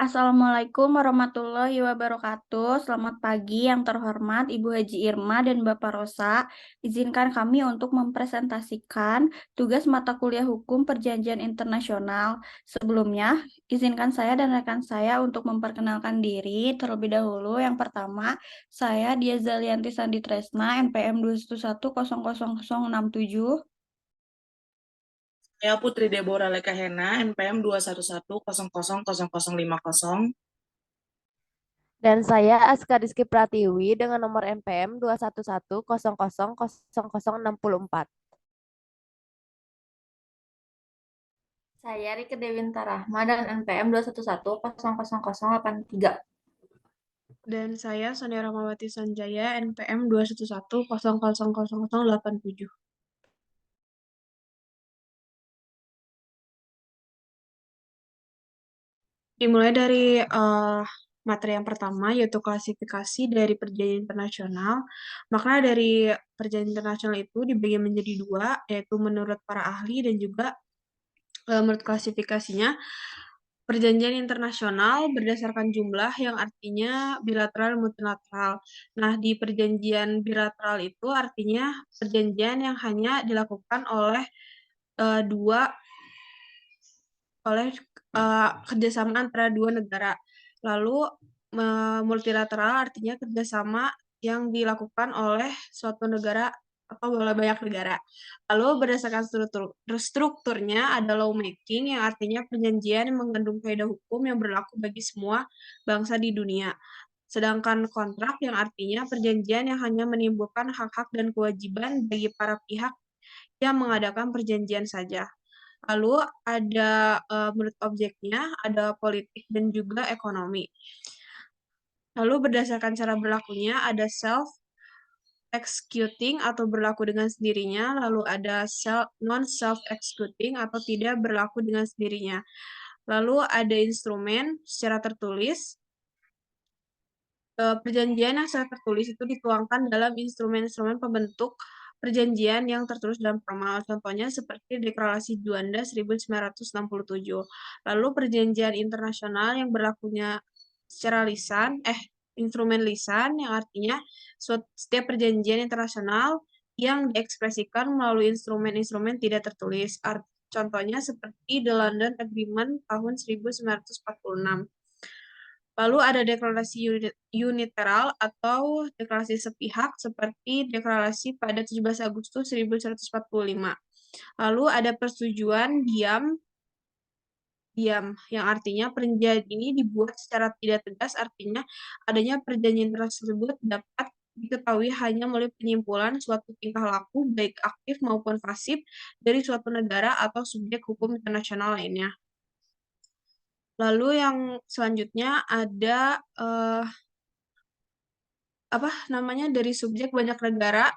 Assalamualaikum warahmatullahi wabarakatuh. Selamat pagi yang terhormat Ibu Haji Irma dan Bapak Rosa. Izinkan kami untuk mempresentasikan tugas mata kuliah hukum perjanjian internasional. Sebelumnya, izinkan saya dan rekan saya untuk memperkenalkan diri terlebih dahulu. Yang pertama, saya Dia Zalianti Sandi Tresna, NPM 211000067. Saya Putri Deborah Lekahena, NPM 211000050. Dan saya Aska Rizky Pratiwi dengan nomor NPM 211000064. Saya Rike Dewinta Rahma dan NPM 211000083. Dan saya Sonia Rahmawati Sanjaya, NPM 211000087. Dimulai dari materi yang pertama, yaitu klasifikasi dari perjanjian internasional. Makna dari perjanjian internasional itu dibagi menjadi dua, yaitu menurut para ahli dan juga menurut klasifikasinya. Perjanjian internasional berdasarkan jumlah yang artinya bilateral multilateral. Nah, di perjanjian bilateral itu artinya perjanjian yang hanya dilakukan oleh kerjasama antara dua negara. Lalu multilateral artinya kerjasama yang dilakukan oleh suatu negara atau oleh banyak negara. Lalu berdasarkan strukturnya ada lawmaking yang artinya perjanjian yang mengandung kaidah hukum yang berlaku bagi semua bangsa di dunia. Sedangkan kontrak yang artinya perjanjian yang hanya menimbulkan hak-hak dan kewajiban bagi para pihak yang mengadakan perjanjian saja. Lalu ada menurut objeknya, ada politik dan juga ekonomi. Lalu berdasarkan cara berlakunya ada self-executing atau berlaku dengan sendirinya, lalu ada non-self-executing atau tidak berlaku dengan sendirinya. Lalu ada instrumen secara tertulis. Perjanjian yang secara tertulis itu dituangkan dalam instrumen-instrumen pembentuk perjanjian yang tertulis dalam formal. Contohnya seperti Deklarasi Juanda 1967. Lalu perjanjian internasional yang berlakunya secara lisan, instrumen lisan yang artinya setiap perjanjian internasional yang diekspresikan melalui instrumen-instrumen tidak tertulis. Contohnya seperti The London Agreement tahun 1946. Lalu ada deklarasi unilateral atau deklarasi sepihak seperti deklarasi pada 17 Agustus 1945. Lalu ada persetujuan diam yang artinya perjanjian ini dibuat secara tidak tegas, artinya adanya perjanjian tersebut dapat diketahui hanya melalui penyimpulan suatu tingkah laku baik aktif maupun pasif dari suatu negara atau subjek hukum internasional lainnya. Lalu yang selanjutnya ada dari subjek banyak negara,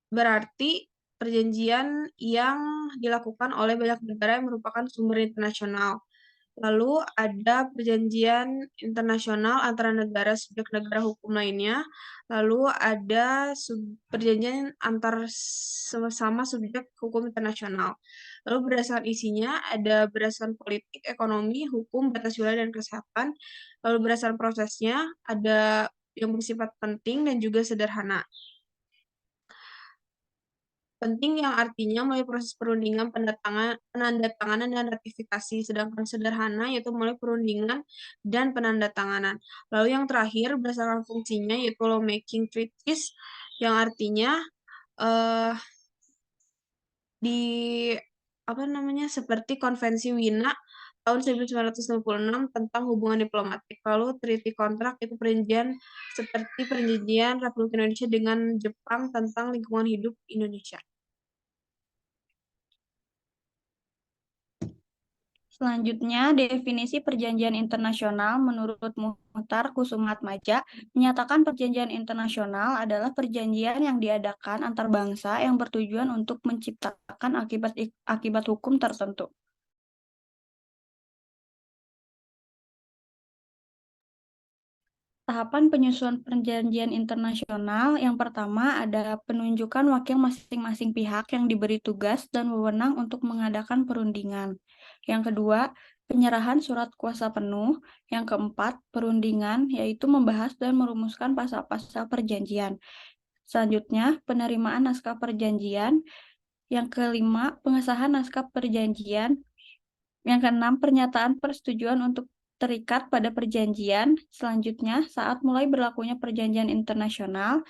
berarti perjanjian yang dilakukan oleh banyak negara yang merupakan sumber internasional. Lalu ada perjanjian internasional antara negara subjek negara hukum lainnya. Lalu ada perjanjian antar sama subjek hukum internasional. Lalu berdasarkan isinya ada berdasarkan politik, ekonomi, hukum, batas wilayah, dan kesehatan. Lalu berdasarkan prosesnya ada yang bersifat penting dan juga sederhana. Penting yang artinya melalui proses perundingan, penandatanganan, dan ratifikasi. Sedangkan sederhana yaitu melalui perundingan dan penandatanganan. Lalu yang terakhir berdasarkan fungsinya yaitu lawmaking treaties yang artinya seperti Konvensi Wina tahun 1966 tentang hubungan diplomatik. Lalu treaty kontrak itu perjanjian seperti perjanjian Republik Indonesia dengan Jepang tentang lingkungan hidup Indonesia. Selanjutnya, definisi perjanjian internasional menurut Muhtar Kusumatmaja menyatakan perjanjian internasional adalah perjanjian yang diadakan antar bangsa yang bertujuan untuk menciptakan akibat hukum tertentu. Tahapan penyusunan perjanjian internasional yang pertama ada penunjukan wakil masing-masing pihak yang diberi tugas dan wewenang untuk mengadakan perundingan. Yang kedua, penyerahan surat kuasa penuh. Yang keempat, perundingan, yaitu membahas dan merumuskan pasal-pasal perjanjian. Selanjutnya, penerimaan naskah perjanjian. Yang kelima, pengesahan naskah perjanjian. Yang keenam, pernyataan persetujuan untuk terikat pada perjanjian. Selanjutnya, saat mulai berlakunya perjanjian internasional,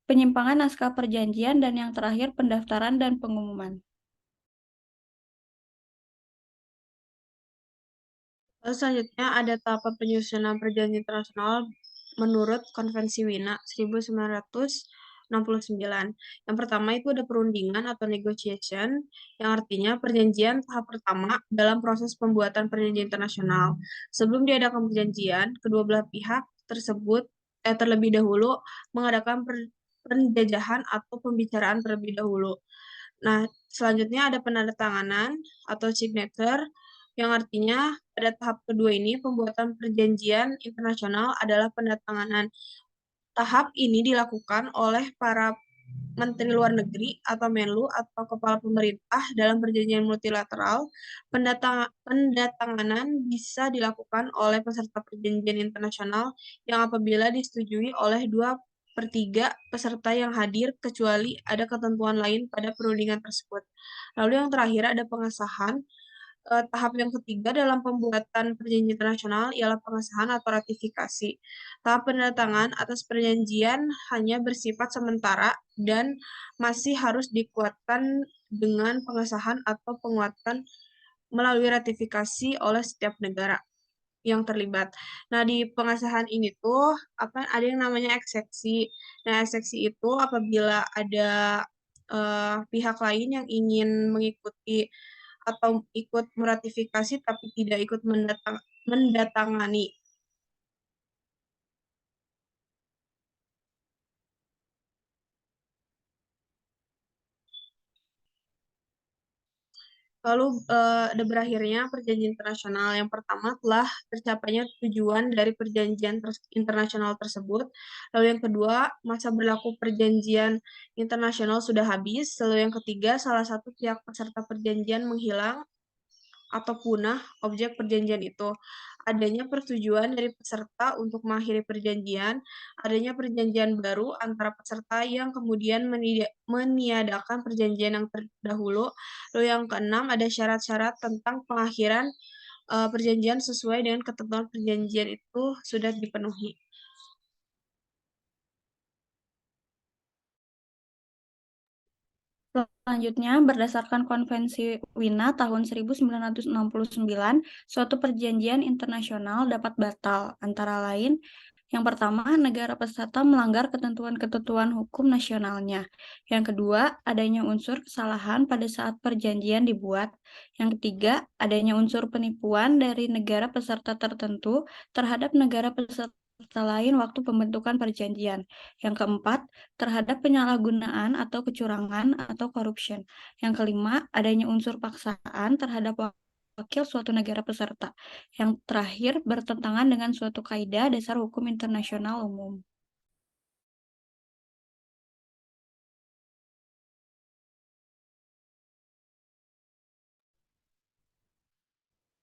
penyimpangan naskah perjanjian, dan yang terakhir, pendaftaran dan pengumuman. Lalu selanjutnya ada tahapan penyusunan perjanjian internasional menurut Konvensi Wina 1969. Yang pertama itu ada perundingan atau negotiation, yang artinya perjanjian tahap pertama dalam proses pembuatan perjanjian internasional. Sebelum diadakan perjanjian, kedua belah pihak tersebut terlebih dahulu mengadakan penjajahan atau pembicaraan terlebih dahulu. Nah, selanjutnya ada penandatanganan atau signature, yang artinya pada tahap kedua ini pembuatan perjanjian internasional adalah penandatanganan. Tahap ini dilakukan oleh para Menteri Luar Negeri atau Menlu atau kepala pemerintah dalam perjanjian multilateral. Pendatanganan bisa dilakukan oleh peserta perjanjian internasional yang apabila disetujui oleh 2/3 peserta yang hadir kecuali ada ketentuan lain pada perundingan tersebut. Lalu yang terakhir ada pengesahan. Tahap yang ketiga dalam pembuatan perjanjian internasional ialah pengesahan atau ratifikasi. Tahap penandatangan atas perjanjian hanya bersifat sementara dan masih harus dikuatkan dengan pengesahan atau penguatan melalui ratifikasi oleh setiap negara yang terlibat. Nah, di pengesahan ini tuh ada yang namanya ekseksi. Nah, ekseksi itu apabila ada pihak lain yang ingin mengikuti atau ikut meratifikasi tapi tidak ikut mendatangani. Lalu ada berakhirnya perjanjian internasional. Yang pertama telah tercapainya tujuan dari perjanjian internasional tersebut. Lalu yang kedua, masa berlaku perjanjian internasional sudah habis. Lalu yang ketiga, salah satu pihak peserta perjanjian menghilang atau punah objek perjanjian itu. Adanya persetujuan dari peserta untuk mengakhiri perjanjian, adanya perjanjian baru antara peserta yang kemudian meniadakan perjanjian yang terdahulu. Lalu yang keenam ada syarat-syarat tentang pengakhiran perjanjian sesuai dengan ketentuan perjanjian itu sudah dipenuhi. Selanjutnya, berdasarkan Konvensi Wina tahun 1969, suatu perjanjian internasional dapat batal, antara lain, yang pertama, negara peserta melanggar ketentuan-ketentuan hukum nasionalnya. Yang kedua, adanya unsur kesalahan pada saat perjanjian dibuat. Yang ketiga, adanya unsur penipuan dari negara peserta tertentu terhadap negara peserta lain waktu pembentukan perjanjian. Yang keempat, terhadap penyalahgunaan atau kecurangan atau corruption. Yang kelima, adanya unsur paksaan terhadap wakil suatu negara peserta. Yang terakhir, bertentangan dengan suatu kaidah dasar hukum internasional umum.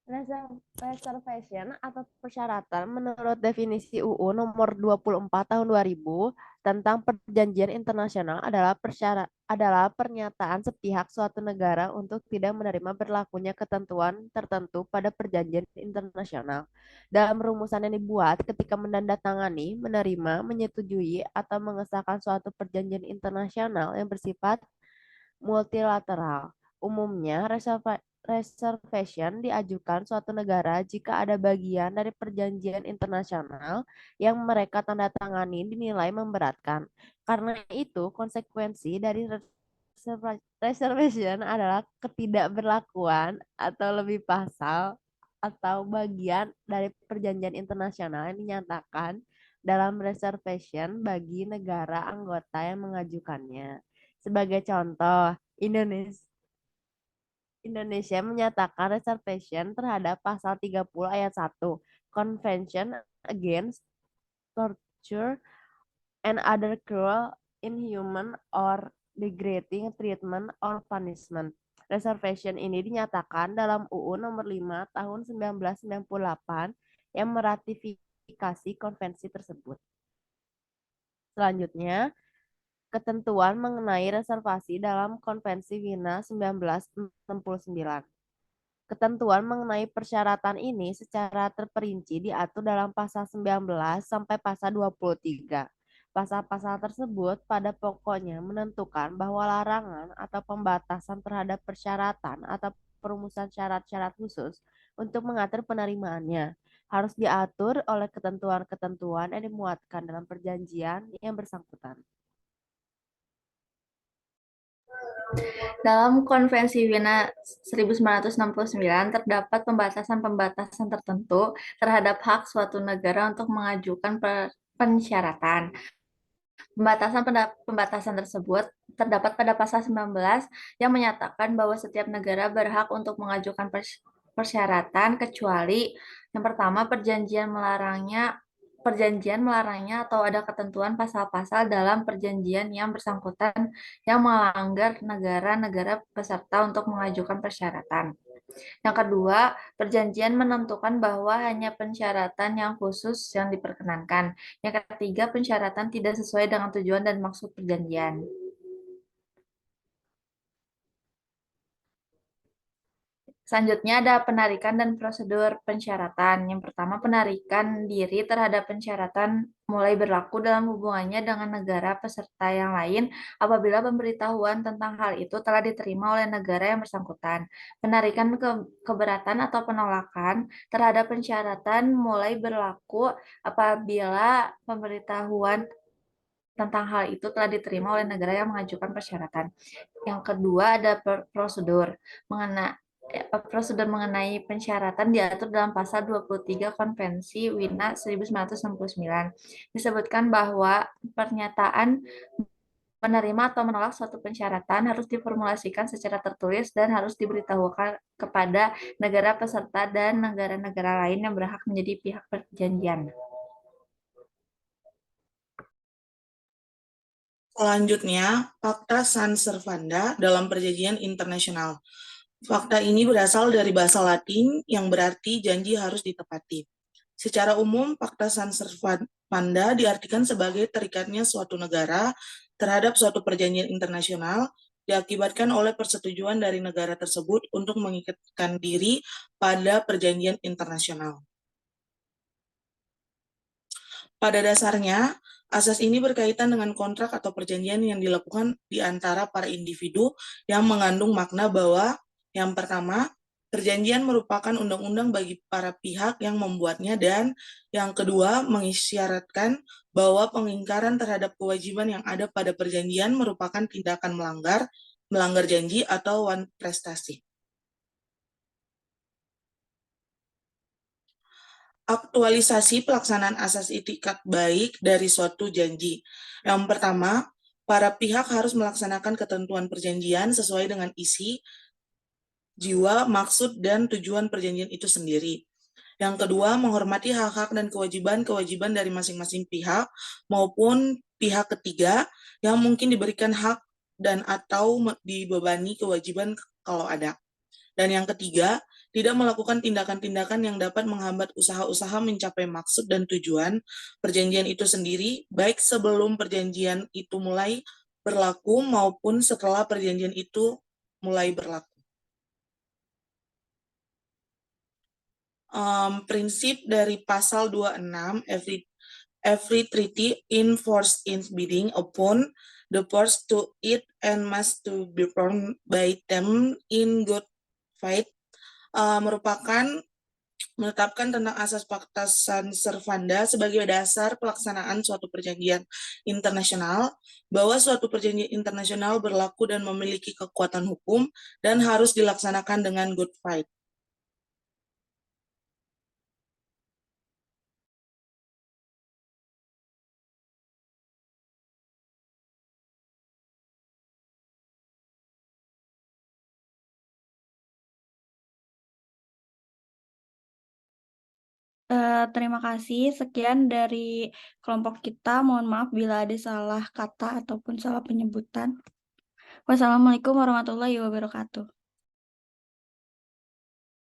Reservation atau persyaratan menurut definisi UU nomor 24 tahun 2000 tentang perjanjian internasional adalah pernyataan sepihak suatu negara untuk tidak menerima berlakunya ketentuan tertentu pada perjanjian internasional. Dalam rumusan yang dibuat ketika menandatangani, menerima, menyetujui, atau mengesahkan suatu perjanjian internasional yang bersifat multilateral. Umumnya, reservation diajukan suatu negara jika ada bagian dari perjanjian internasional yang mereka tanda tangani dinilai memberatkan. Karena itu, konsekuensi dari reservation adalah ketidakberlakuan atau lebih pasal atau bagian dari perjanjian internasional yang dinyatakan dalam reservation bagi negara anggota yang mengajukannya. Sebagai contoh, Indonesia menyatakan reservation terhadap pasal 30 ayat 1 Convention Against torture, and other cruel, inhuman, or degrading treatment or punishment. Reservation ini dinyatakan dalam UU Nomor 5 Tahun 1998 yang meratifikasi konvensi tersebut. Selanjutnya, ketentuan mengenai reservasi dalam Konvensi Wina 1969. Ketentuan mengenai persyaratan ini secara terperinci diatur dalam pasal 19 sampai pasal 23. Pasal-pasal tersebut pada pokoknya menentukan bahwa larangan atau pembatasan terhadap persyaratan atau perumusan syarat-syarat khusus untuk mengatur penerimaannya harus diatur oleh ketentuan-ketentuan yang dimuatkan dalam perjanjian yang bersangkutan. Dalam Konvensi Wina 1969 terdapat pembatasan-pembatasan tertentu terhadap hak suatu negara untuk mengajukan pensyaratan. Pembatasan tersebut terdapat pada pasal 19 yang menyatakan bahwa setiap negara berhak untuk mengajukan persyaratan kecuali yang pertama perjanjian melarangnya atau ada ketentuan pasal-pasal dalam perjanjian yang bersangkutan yang melanggar negara-negara peserta untuk mengajukan persyaratan. Yang kedua, perjanjian menentukan bahwa hanya persyaratan yang khusus yang diperkenankan. Yang ketiga, persyaratan tidak sesuai dengan tujuan dan maksud perjanjian. Selanjutnya ada penarikan dan prosedur pensyaratan. Yang pertama, penarikan diri terhadap pensyaratan mulai berlaku dalam hubungannya dengan negara peserta yang lain apabila pemberitahuan tentang hal itu telah diterima oleh negara yang bersangkutan. Penarikan keberatan atau penolakan terhadap pensyaratan mulai berlaku apabila pemberitahuan tentang hal itu telah diterima oleh negara yang mengajukan persyaratan. Yang kedua ada prosedur mengenai pensyaratan diatur dalam pasal 23 Konvensi Wina 1969. Disebutkan bahwa pernyataan menerima atau menolak suatu pensyaratan harus diformulasikan secara tertulis dan harus diberitahukan kepada negara peserta dan negara-negara lain yang berhak menjadi pihak perjanjian. Selanjutnya, Fakta San Servanda dalam perjanjian internasional. Fakta ini berasal dari bahasa Latin yang berarti janji harus ditepati. Secara umum, Fakta San Servanda diartikan sebagai terikatnya suatu negara terhadap suatu perjanjian internasional diakibatkan oleh persetujuan dari negara tersebut untuk mengikatkan diri pada perjanjian internasional. Pada dasarnya, asas ini berkaitan dengan kontrak atau perjanjian yang dilakukan di antara para individu yang mengandung makna bahwa yang pertama, perjanjian merupakan undang-undang bagi para pihak yang membuatnya dan yang kedua, mengisyaratkan bahwa pengingkaran terhadap kewajiban yang ada pada perjanjian merupakan tindakan melanggar janji atau wan prestasi. Aktualisasi pelaksanaan asas itikat baik dari suatu janji. Yang pertama, para pihak harus melaksanakan ketentuan perjanjian sesuai dengan isi, jiwa, maksud, dan tujuan perjanjian itu sendiri. Yang kedua, menghormati hak-hak dan kewajiban-kewajiban dari masing-masing pihak maupun pihak ketiga yang mungkin diberikan hak dan atau dibebani kewajiban kalau ada. Dan yang ketiga, tidak melakukan tindakan-tindakan yang dapat menghambat usaha-usaha mencapai maksud dan tujuan perjanjian itu sendiri, baik sebelum perjanjian itu mulai berlaku maupun setelah perjanjian itu mulai berlaku. Prinsip dari pasal 26, every treaty enforced in bidding upon the parties to it and must to be performed by them in good faith, menetapkan tentang asas Fakta San Servanda sebagai dasar pelaksanaan suatu perjanjian internasional, bahwa suatu perjanjian internasional berlaku dan memiliki kekuatan hukum dan harus dilaksanakan dengan good faith. Terima kasih. Sekian dari kelompok kita. Mohon maaf bila ada salah kata ataupun salah penyebutan. Wassalamualaikum warahmatullahi wabarakatuh.